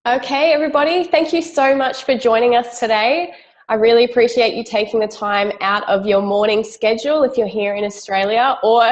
Okay, everybody, thank you so much for joining us today. I really appreciate you taking the time out of your morning schedule if you're here in Australia or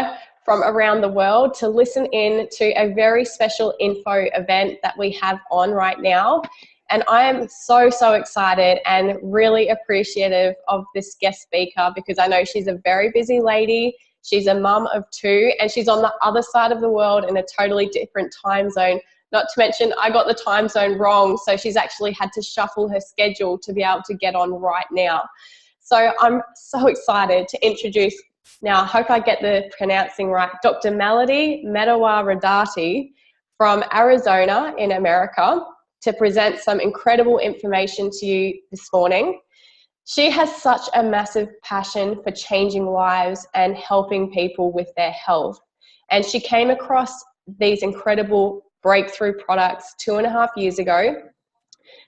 from around the world to listen in to a very special info event that we have on right now. And I am so excited and really appreciative of this guest speaker because I know she's a very busy lady. She's a mum of two and she's on the other side of the world in a totally different time zone. Not to mention, I got the time zone wrong, so she's actually had to shuffle her schedule to be able to get on right now. So I'm so excited to introduce, now I hope I get the pronouncing right, Dr. Melody Rodarte from Arizona in America to present some incredible information to you this morning. She has such a massive passion for changing lives and helping people with their health. And she came across these incredible breakthrough products 2.5 years ago.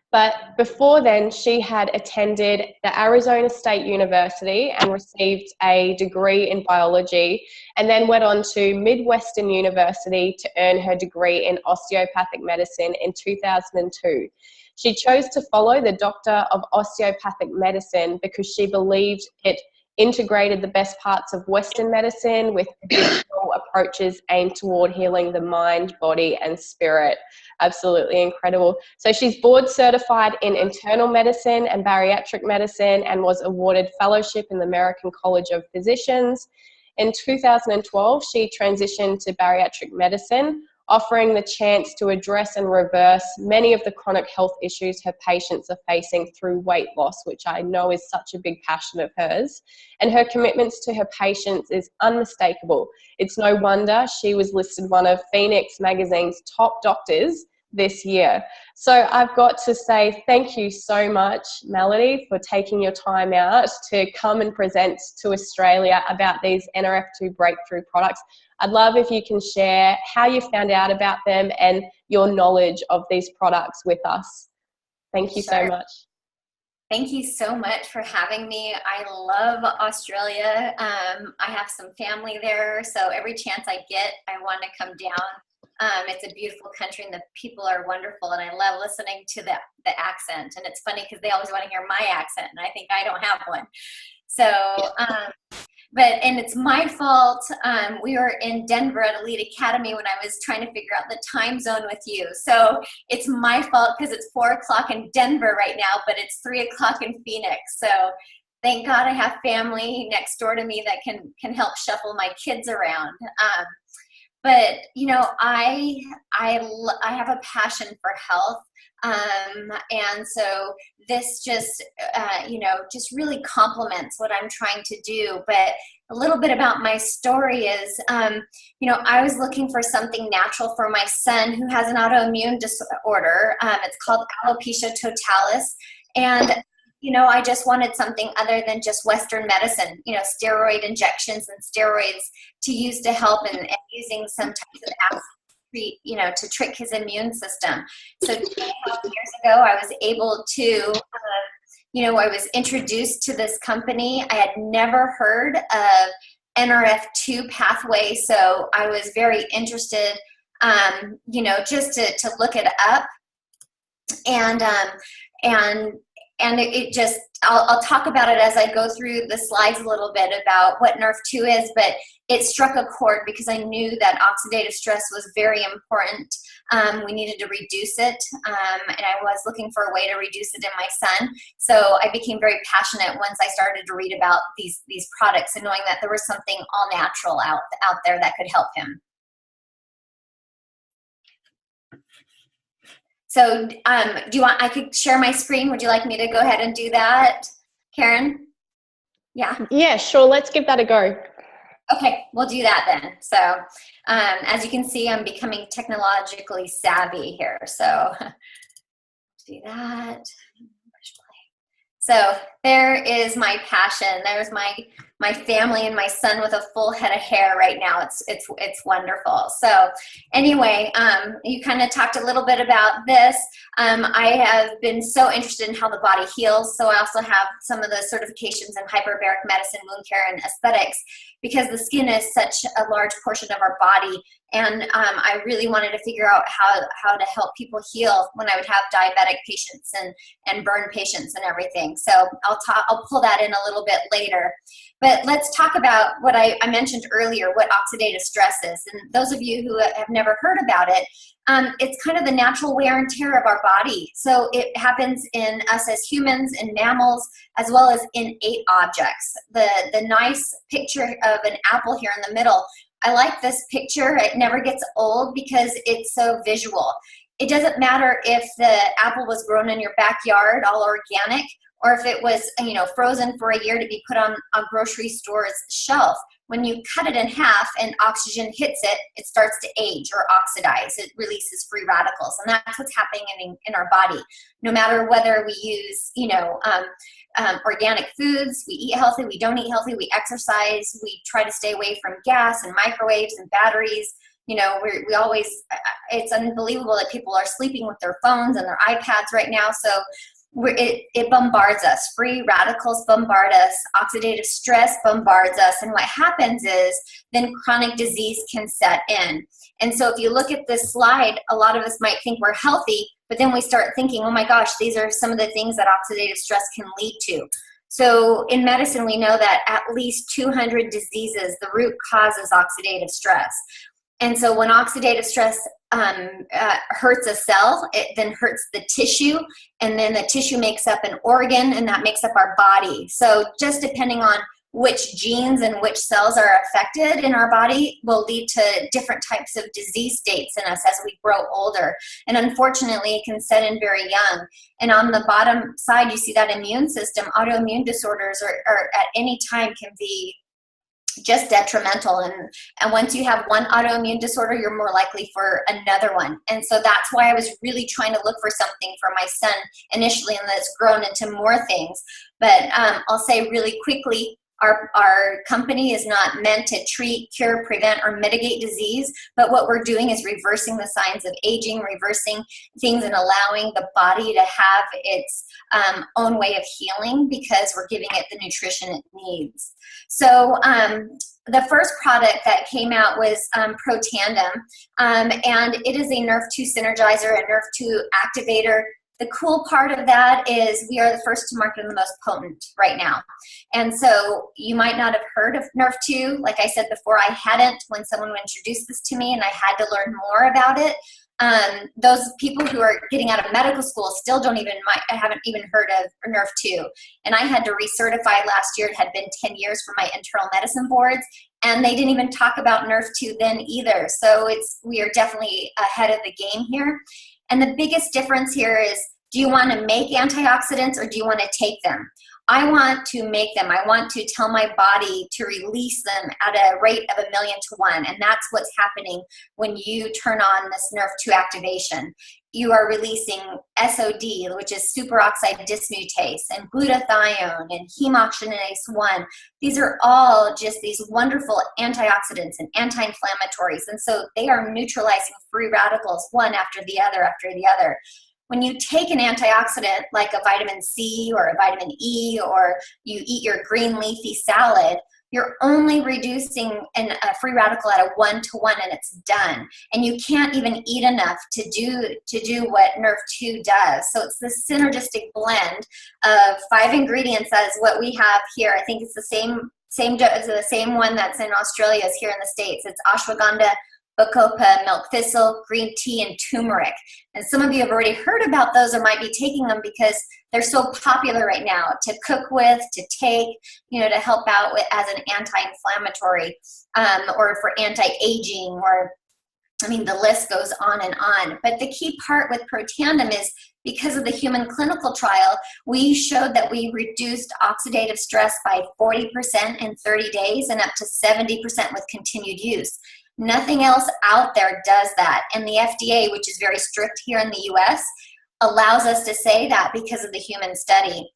But before then, she had attended the Arizona State University and received a degree in biology, and then went on to Midwestern University to earn her degree in osteopathic medicine in 2002. She chose to follow the Doctor of Osteopathic Medicine because she believed it integrated the best parts of Western medicine with additional approaches aimed toward healing the mind, body, and spirit. Absolutely incredible. So she's board certified in internal medicine and bariatric medicine and was awarded fellowship in the American College of Physicians. In 2012, she transitioned to bariatric medicine, offering the chance to address and reverse many of the chronic health issues her patients are facing through weight loss, which I know is such a big passion of hers. And her commitments to her patients is unmistakable. It's no wonder she was listed one of Phoenix magazine's top doctors this year. So I've got to say thank you so much, Melody, for taking your time out to come and present to Australia about these Nrf2 breakthrough products. I'd love if you can share how you found out about them and your knowledge of these products with us. Thank you so much. Thank you so much for having me. I love Australia. I have some family there, so every chance I get, I want to come down. It's a beautiful country and the people are wonderful, and I love listening to the accent. And it's funny because they always want to hear my accent, and I think I don't have one. So, and it's my fault. We were in Denver at Elite Academy when I was trying to figure out the time zone with you. So it's my fault because it's 4 o'clock in Denver right now, but it's 3 o'clock in Phoenix. So thank God I have family next door to me that can help shuffle my kids around. But you know, I have a passion for health, and so this just just really complements what I'm trying to do. But a little bit about my story is, I was looking for something natural for my son who has an autoimmune disorder. It's called alopecia totalis, and I just wanted something other than just Western medicine, steroid injections and steroids to use to help and using some types of acid to trick his immune system. So 2.5 years ago, I was able to, I was introduced to this company. I had never heard of Nrf2 pathway, so I was very interested, just to look it up. And it just, I'll talk about it as I go through the slides a little bit about what Nrf2 is, but it struck a chord because I knew that oxidative stress was very important. We needed to reduce it, and I was looking for a way to reduce it in my son. So I became very passionate once I started to read about these products and knowing that there was something all natural out there that could help him. So I could share my screen. Would you like me to go ahead and do that, Karen? Yeah. Yeah, sure. Let's give that a go. Okay, we'll do that then. So as you can see, I'm becoming technologically savvy here. So let's do that. So there is my passion. There's my family and my son with a full head of hair right now. It's wonderful. So anyway, you kind of talked a little bit about this. I have been so interested in how the body heals. So I also have some of the certifications in hyperbaric medicine, wound care, and aesthetics. because the skin is such a large portion of our body. And I really wanted to figure out how to help people heal when I would have diabetic patients and burn patients and everything. So I'll pull that in a little bit later. But let's talk about what I mentioned earlier, what oxidative stress is. And those of you who have never heard about it, it's kind of the natural wear and tear of our body. So it happens in us as humans, in mammals, as well as in inanimate objects. The nice picture of an apple here in the middle, I like this picture. It never gets old because it's so visual. It doesn't matter if the apple was grown in your backyard, all organic, or if it was, frozen for a year to be put on a grocery store's shelf. When you cut it in half and oxygen hits it, it starts to age or oxidize. It releases free radicals, and that's what's happening in our body. No matter whether we use, organic foods, we eat healthy, we don't eat healthy, we exercise, we try to stay away from gas and microwaves and batteries. We always, it's unbelievable that people are sleeping with their phones and their iPads right now. So it bombards us. Free radicals bombard us. Oxidative stress bombards us. And what happens is then chronic disease can set in. And so if you look at this slide, a lot of us might think we're healthy, but then we start thinking, oh my gosh, these are some of the things that oxidative stress can lead to. So in medicine, we know that at least 200 diseases, the root cause is oxidative stress. And so when oxidative stress hurts a cell, it then hurts the tissue, and then the tissue makes up an organ, and that makes up our body. So just depending on which genes and which cells are affected in our body will lead to different types of disease states in us as we grow older. And unfortunately, it can set in very young. And on the bottom side, you see that immune system. Autoimmune disorders are at any time can be just detrimental, and once you have one autoimmune disorder, you're more likely for another one. And so that's why I was really trying to look for something for my son initially, and that's grown into more things. But I'll say really quickly, our company is not meant to treat, cure, prevent, or mitigate disease, but what we're doing is reversing the signs of aging, reversing things and allowing the body to have its own way of healing because we're giving it the nutrition it needs. So the first product that came out was Protandim, and it is a Nrf2 synergizer, a Nrf2 activator. The cool part of that is we are the first to market and the most potent right now. And so you might not have heard of Nrf2. Like I said before, I hadn't when someone introduced this to me, and I had to learn more about it. Those people who are getting out of medical school still haven't even heard of Nrf2. And I had to recertify last year. It had been 10 years for my internal medicine boards, and they didn't even talk about Nrf2 then either. So we are definitely ahead of the game here. And the biggest difference here is, do you want to make antioxidants or do you want to take them? I want to make them. I want to tell my body to release them at a rate of 1,000,000 to 1. And that's what's happening when you turn on this Nrf2 activation. You are releasing SOD, which is superoxide dismutase, and glutathione, and hemoxygenase 1. These are all just these wonderful antioxidants and anti-inflammatories. And so they are neutralizing free radicals one after the other after the other. When you take an antioxidant like a vitamin C or a vitamin E, or you eat your green leafy salad, you're only reducing a free radical at a 1-to-1, and it's done. And you can't even eat enough to do what Nrf2 does. So it's this synergistic blend of 5 ingredients as what we have here. I think it's the same one that's in Australia as here in the States. It's ashwagandha, bacopa, milk thistle, green tea, and turmeric. And some of you have already heard about those or might be taking them because they're so popular right now to cook with, to take, to help out with as an anti-inflammatory or for anti-aging, or the list goes on and on. But the key part with Protandim is because of the human clinical trial, we showed that we reduced oxidative stress by 40% in 30 days and up to 70% with continued use. Nothing else out there does that. And the FDA, which is very strict here in the US, allows us to say that because of the human study.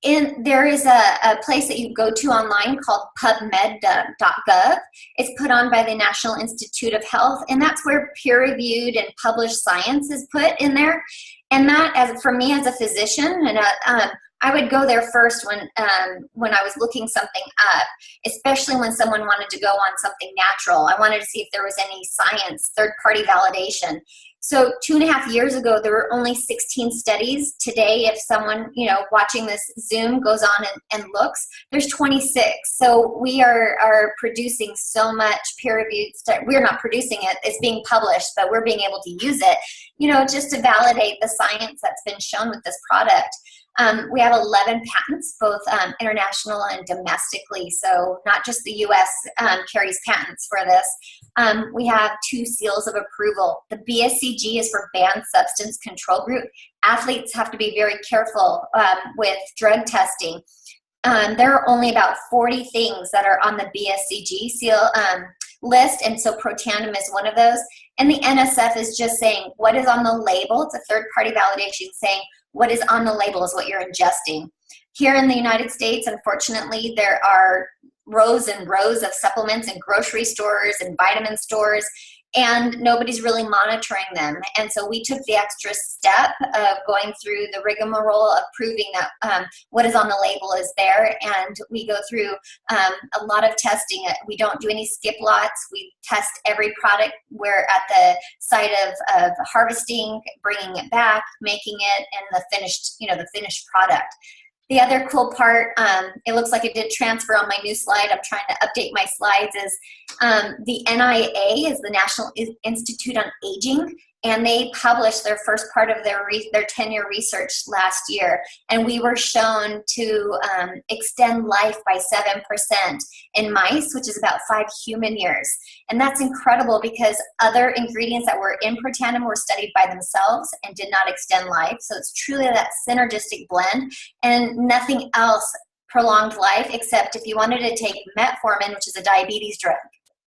There is a place that you go to online called pubmed.gov. It's put on by the National Institute of Health, and that's where peer-reviewed and published science is put in there. And that, for me as a physician, and I would go there first when I was looking something up, especially when someone wanted to go on something natural. I wanted to see if there was any science, third-party validation. So 2.5 years ago, there were only 16 studies. Today, if someone, watching this Zoom goes on and looks, there's 26. So we are producing so much peer-reviewed stuff. We're not producing it, it's being published, but we're being able to use it, just to validate the science that's been shown with this product. We have 11 patents, both international and domestically. So not just the US carries patents for this. We have 2 seals of approval. The BSCG is for Banned Substance Control Group. Athletes have to be very careful with drug testing. There are only about 40 things that are on the BSCG seal list, and so Protandim is one of those. And the NSF is just saying what is on the label. It's a third-party validation saying what is on the label is what you're ingesting. Here in the United States, unfortunately, there are rows and rows of supplements in grocery stores and vitamin stores, and nobody's really monitoring them. And so we took the extra step of going through the rigmarole of proving that what is on the label is there, and we go through a lot of testing. We don't do any skip lots. We test every product. We're at the site of harvesting, bringing it back, making it, and the finished product. The other cool part, it looks like it did transfer on my new slide. I'm trying to update my slides, is the NIA is the National Institute on Aging, and they published their first part of their 10-year research last year. And we were shown to extend life by 7% in mice, which is about 5 human years. And that's incredible because other ingredients that were in Protandim were studied by themselves and did not extend life. So it's truly that synergistic blend, and nothing else prolonged life except if you wanted to take metformin, which is a diabetes drug,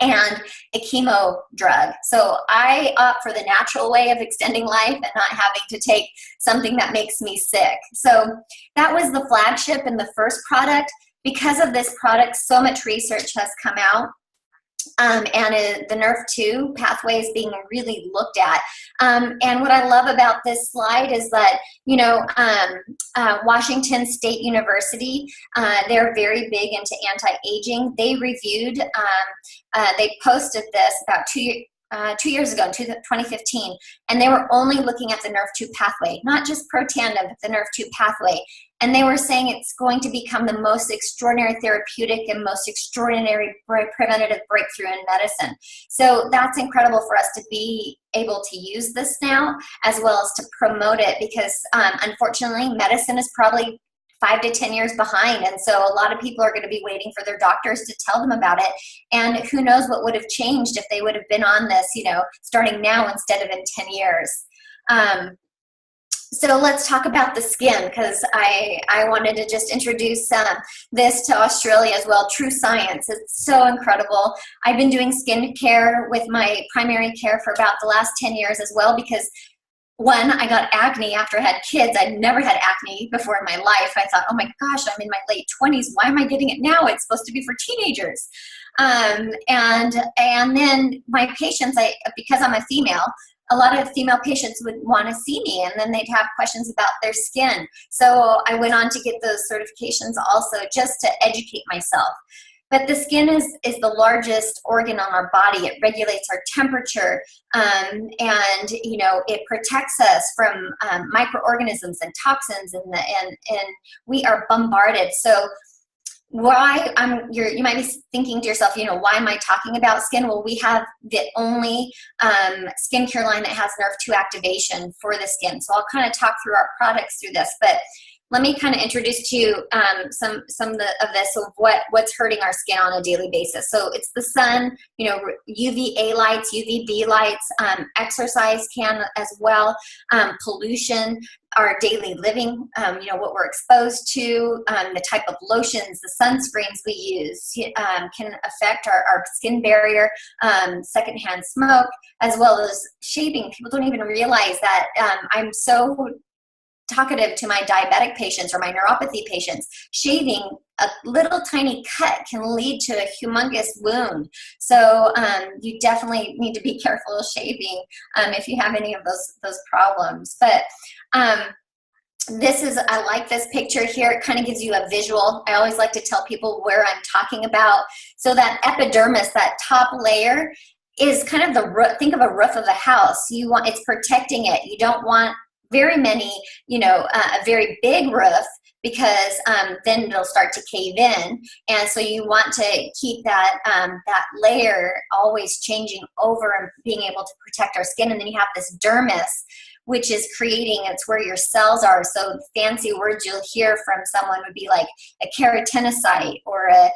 and a chemo drug. So I opt for the natural way of extending life and not having to take something that makes me sick. So that was the flagship and the first product. Because of this product, so much research has come out. And the Nrf2 pathway is being really looked at. And what I love about this slide is that, Washington State University, they're very big into anti-aging. They reviewed, they posted this about 2 years ago in 2015, and they were only looking at the Nrf2 pathway, not just Protandim, but the Nrf2 pathway. And they were saying it's going to become the most extraordinary therapeutic and most extraordinary preventative breakthrough in medicine. So that's incredible for us to be able to use this now, as well as to promote it, because unfortunately, medicine is probably 5 to 10 years behind. And so a lot of people are going to be waiting for their doctors to tell them about it. And who knows what would have changed if they would have been on this, starting now instead of in 10 years. So let's talk about the skin, because I wanted to just introduce this to Australia as well. True science. It's so incredible. I've been doing skin care with my primary care for about the last 10 years as well, because one, I got acne after I had kids. I'd never had acne before in my life. I thought, oh my gosh, I'm in my late 20s. Why am I getting it now? It's supposed to be for teenagers. And then my patients, because I'm a female, a lot of female patients would want to see me, and then they'd have questions about their skin. So I went on to get those certifications also, just to educate myself. But the skin is the largest organ on our body. It regulates our temperature, and it protects us from microorganisms and toxins, and we are bombarded. So why you might be thinking to yourself, why am I talking about skin? Well, we have the only skincare line that has Nrf2 activation for the skin. So I'll kind of talk through our products through this, but let me kind of introduce to you some of this, of what's hurting our skin on a daily basis. So it's the sun, UVA lights, UVB lights, exercise can as well, pollution, our daily living, what we're exposed to, the type of lotions, the sunscreens we use can affect our skin barrier, secondhand smoke, as well as shaving. People don't even realize that I'm so talkative to my diabetic patients or my neuropathy patients. Shaving a little tiny cut can lead to a humongous wound. So you definitely need to be careful of shaving if you have any of those problems. But I like this picture here. It kind of gives you a visual. I always like to tell people where I'm talking about. So that epidermis, that top layer, is kind of the roof. Think of a roof of a house. It's protecting it. You don't want very many, a very big roof, because then it'll start to cave in. And so you want to keep that that layer always changing over and being able to protect our skin. And then you have this dermis, which is it's where your cells are. So fancy words you'll hear from someone would be like a keratinocyte, or a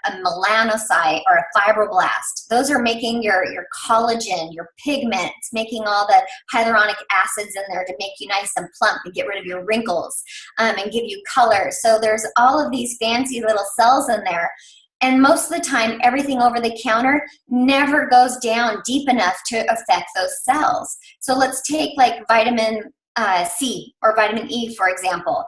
melanocyte, or a fibroblast. Those are making your collagen, your pigments, making all the hyaluronic acids in there to make you nice and plump and get rid of your wrinkles, and give you color. So there's all of these fancy little cells in there. And most of the time, everything over the counter never goes down deep enough to affect those cells. So let's take like vitamin C or vitamin E, for example.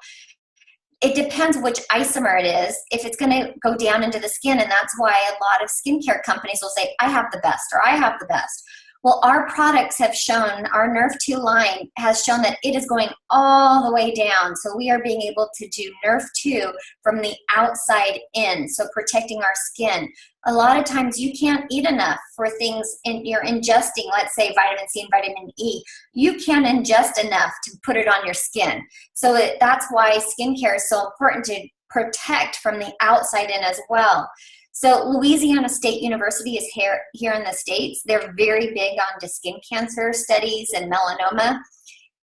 It depends which isomer it is, if it's going to go down into the skin. And that's why a lot of skincare companies will say, I have the best, or I have the best. Well, our products have shown, our Nrf2 line has shown that it is going all the way down. So we are being able to do Nrf2 from the outside in, so protecting our skin. A lot of times you can't eat enough for things you're ingesting, let's say vitamin C and vitamin E. You can't ingest enough to put it on your skin. So that's why skincare is so important, to protect from the outside in as well. So Louisiana State University is here in the States. They're very big on skin cancer studies and melanoma,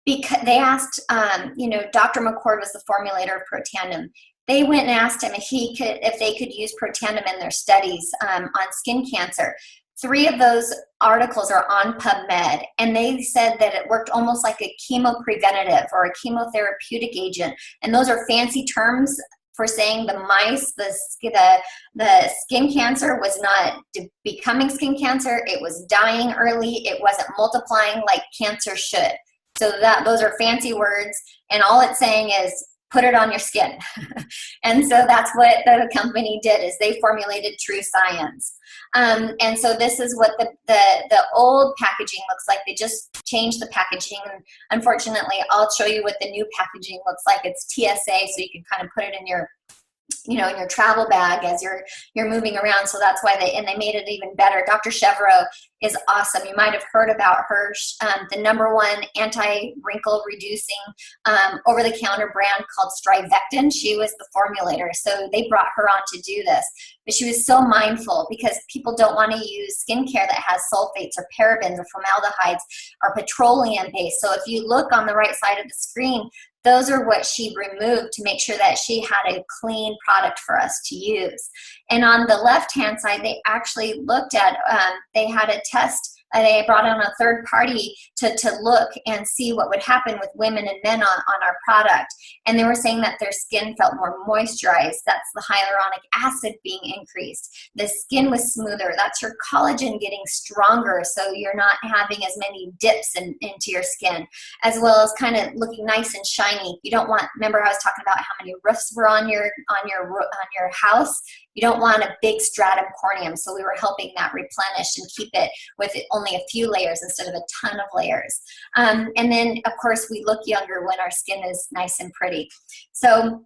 because they asked, Dr. McCord was the formulator of Protandim. They went and asked him if they could use Protandim in their studies on skin cancer. 3 of those articles are on PubMed, and they said that it worked almost like a chemopreventative or a chemotherapeutic agent. And those are fancy terms for saying the skin cancer was not becoming skin cancer. It was dying early. It wasn't multiplying like cancer should. So those are fancy words, and all it's saying is put it on your skin. And so that's what the company did, is they formulated true science. And so this is what the old packaging looks like. They just changed the packaging. And unfortunately, I'll show you what the new packaging looks like. It's TSA, so you can kind of put it in your in your travel bag as you're moving around. So that's why they made it even better. Dr. Chevreau is awesome. You might have heard about her, the #1 anti-wrinkle reducing over-the-counter brand called Strivectin. She was the formulator, so they brought her on to do this. But she was so mindful, because people don't want to use skincare that has sulfates or parabens or formaldehydes or petroleum based. So if you look on the right side of the screen, those are what she removed to make sure that she had a clean product for us to use. And on the left-hand side, they actually looked at, they had a test. They brought on a third party to look and see what would happen with women and men on our product. And they were saying that their skin felt more moisturized. That's the hyaluronic acid being increased. The skin was smoother. That's your collagen getting stronger, so you're not having as many dips into your skin, as well as kind of looking nice and shiny. You don't want, remember I was talking about how many roofs were on your house? You don't want a big stratum corneum, so we were helping that replenish and keep it with only a few layers instead of a ton of layers. And then, of course, we look younger when our skin is nice and pretty. So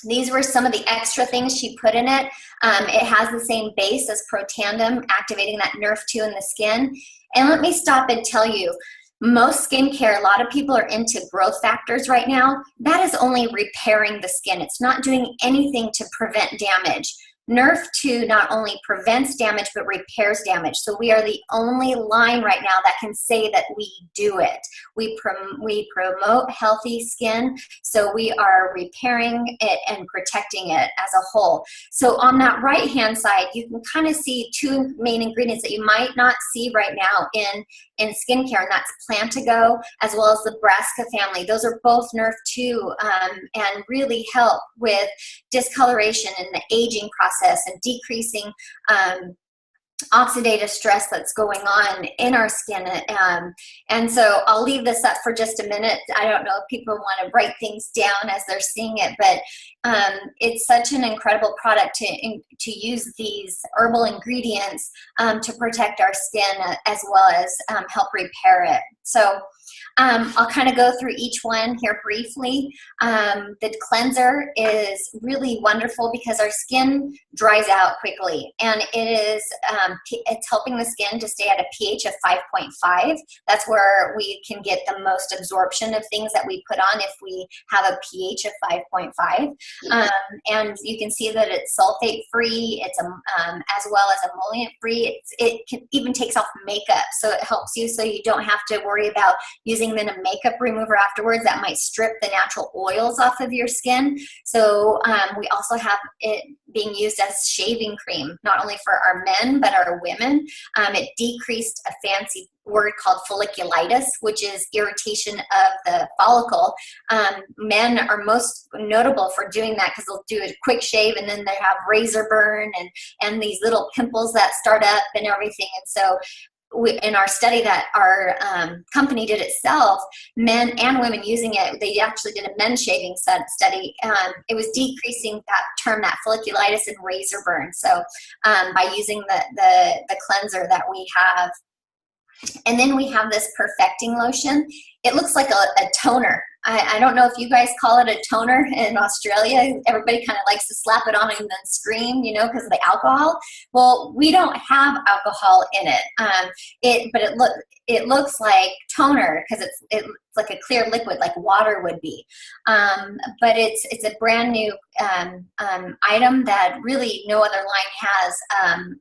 these were some of the extra things she put in it. It has the same base as Protandim, activating that Nrf2 in the skin. And let me stop and tell you, most skincare, a lot of people are into growth factors right now. That is only repairing the skin. It's not doing anything to prevent damage. Nrf2 not only prevents damage, but repairs damage. So we are the only line right now that can say that we do it. We promote healthy skin, so we are repairing it and protecting it as a whole. So on that right-hand side, you can kind of see 2 main ingredients that you might not see right now in skincare, and that's Plantigo as well as the Brassica family. Those are both Nrf2 and really help with discoloration and the aging process and decreasing oxidative stress that's going on in our skin. And so I'll leave this up for just a minute. I don't know if people want to write things down as they're seeing it, but it's such an incredible product to use these herbal ingredients to protect our skin as well as help repair it. So I'll kind of go through each one here briefly. The cleanser is really wonderful because our skin dries out quickly, and it's helping the skin to stay at a pH of 5.5. That's where we can get the most absorption of things that we put on if we have a pH of 5.5. And you can see that it's sulfate free. It's as well as emollient free. It even takes off makeup, so it helps you so you don't have to worry about using then a makeup remover afterwards that might strip the natural oils off of your skin. So we also have it being used as shaving cream, not only for our men, but our women. It decreased a fancy word called folliculitis, which is irritation of the follicle. Men are most notable for doing that because they'll do a quick shave and then they have razor burn and these little pimples that start up and everything. And so in our study that our company did itself, men and women using it, they actually did a men's shaving study. It was decreasing that folliculitis and razor burn. So by using the cleanser that we have. And then we have this perfecting lotion. It looks like a toner. I don't know if you guys call it a toner in Australia. Everybody kind of likes to slap it on and then scream, because of the alcohol. Well, we don't have alcohol in it. But it looks like toner because it's like a clear liquid, like water would be. But it's a brand new item that really no other line has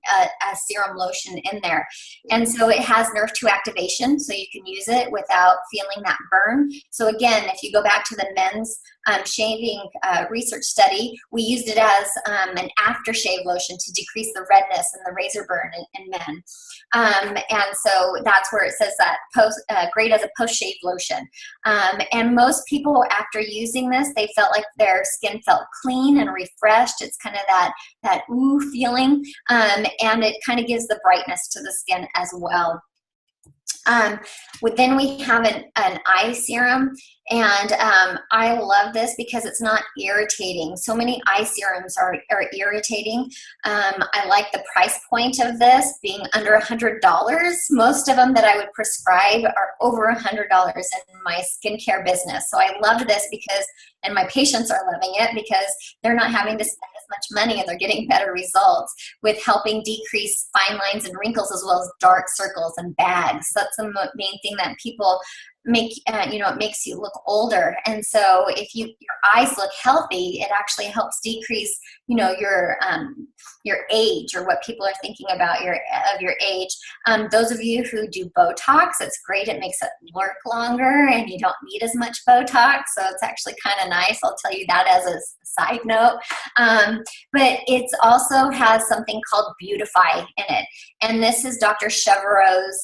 a serum lotion in there. And so it has Nrf2 activation, so you can use it without feeling that burn. So again, if you go back to the men's shaving research study, we used it as an aftershave lotion to decrease the redness and the razor burn in men. And so that's where it says that great as a post-shave lotion. And most people, after using this, they felt like their skin felt clean and refreshed. It's kind of that ooh feeling, and it kind of gives the brightness to the skin as well. Then we have an eye serum, and I love this because it's not irritating. So many eye serums are irritating. I like the price point of this being under $100. Most of them that I would prescribe are over $100 in my skincare business. So I love this and my patients are loving it because they're not having to spend as much money and they're getting better results with helping decrease fine lines and wrinkles as well as dark circles and bags. So that's the main thing that people make, it makes you look older. And so if your eyes look healthy, it actually helps decrease, your age or what people are thinking about your age. Those of you who do Botox, it's great. It makes it work longer and you don't need as much Botox. So it's actually kind of nice. I'll tell you that as a side note. But it also has something called Beautify in it. And this is Dr. Chevereau's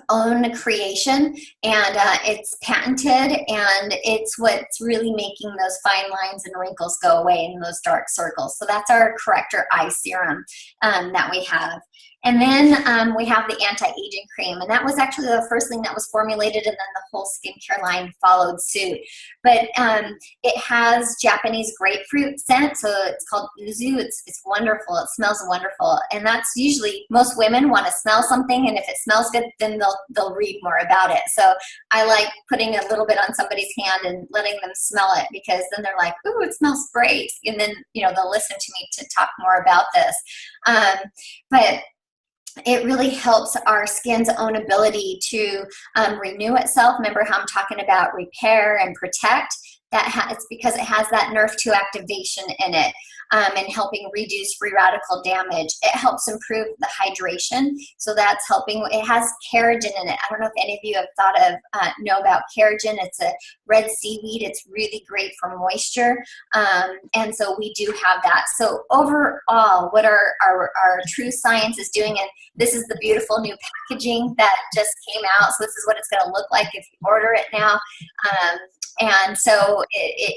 own creation, and it's patented, and it's what's really making those fine lines and wrinkles go away and those dark circles. So that's our corrector eye serum that we have. And then we have the anti-aging cream, and that was actually the first thing that was formulated, and then the whole skincare line followed suit. But it has Japanese grapefruit scent, so it's called uzu. It's wonderful. It smells wonderful, and that's usually most women want to smell something, and if it smells good, then they'll read more about it. So I like putting a little bit on somebody's hand and letting them smell it because then they're like, "Ooh, it smells great," and then they'll listen to me to talk more about this. But it really helps our skin's own ability to renew itself. Remember how I'm talking about repair and protect? It's because it has that Nrf2 activation in it and helping reduce free radical damage. It helps improve the hydration, so that's helping. It has keratin in it. I don't know if any of you have know about keratin. It's a red seaweed. It's really great for moisture, and so we do have that. So overall, what our true science is doing, and this is the beautiful new packaging that just came out. So this is what it's going to look like if you order it now. And so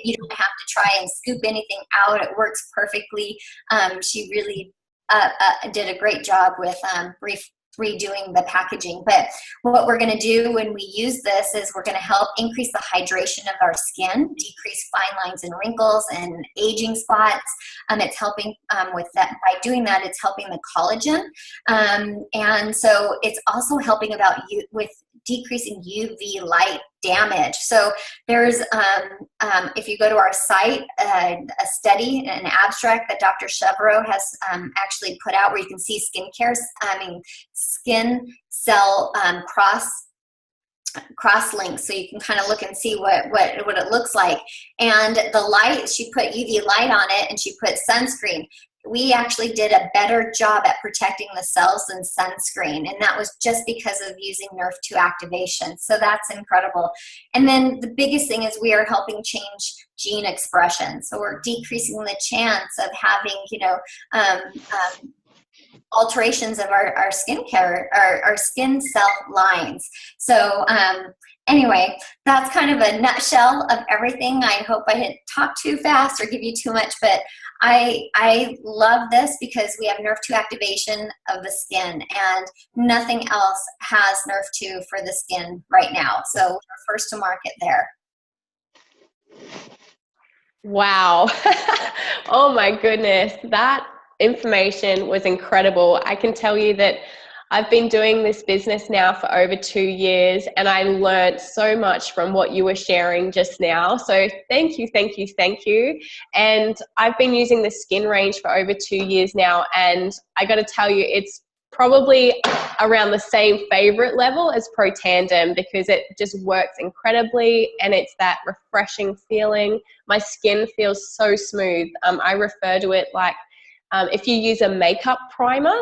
you don't have to try and scoop anything out. It works perfectly. She really did a great job with redoing the packaging. But what we're going to do when we use this is we're going to help increase the hydration of our skin, decrease fine lines and wrinkles and aging spots. It's helping with that. By doing that, it's helping the collagen. And so it's also helping with decreasing UV light damage. So there's, if you go to our site, a study, an abstract that Dr. Chevreau has actually put out, where you can see skin cell cross links, so you can kind of look and see what it looks like. And the light, she put UV light on it, and she put sunscreen. We actually did a better job at protecting the cells than sunscreen, and that was just because of using Nrf2 activation. So that's incredible. And then the biggest thing is we are helping change gene expression. So we're decreasing the chance of having, you know, alterations of our skincare, our skin cell lines. So anyway, that's kind of a nutshell of everything. I hope I didn't talk too fast or give you too much, but I love this because we have Nrf2 activation of the skin, and nothing else has Nrf2 for the skin right now. So we're first to market there. Wow. Oh my goodness. That information was incredible. I can tell you that I've been doing this business now for over 2 years, and I learned so much from what you were sharing just now. So thank you, thank you, thank you. And I've been using the skin range for over 2 years now, and I got to tell you, it's probably around the same favorite level as Pro Tandem, because it just works incredibly, and it's that refreshing feeling. My skin feels so smooth. I refer to it like if you use a makeup primer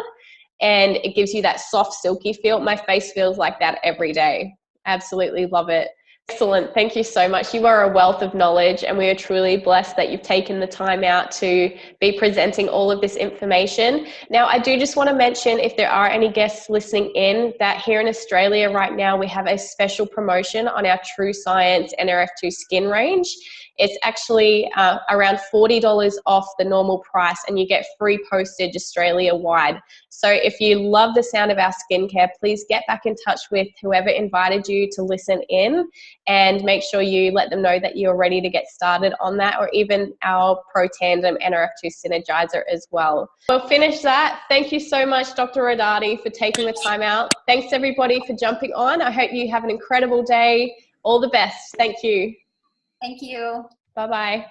and it gives you that soft, silky feel, my face feels like that every day. Absolutely love it. Excellent. Thank you so much. You are a wealth of knowledge, and we are truly blessed that you've taken the time out to be presenting all of this information. Now, I do just want to mention, if there are any guests listening in, that here in Australia right now, we have a special promotion on our True Science Nrf2 skin range. It's actually around $40 off the normal price, and you get free postage Australia-wide. So if you love the sound of our skincare, please get back in touch with whoever invited you to listen in, and make sure you let them know that you're ready to get started on that, or even our Pro Tandem Nrf2 Synergizer as well. We'll finish that. Thank you so much, Dr. Rodarte, for taking the time out. Thanks everybody for jumping on. I hope you have an incredible day. All the best. Thank you. Thank you. Bye-bye.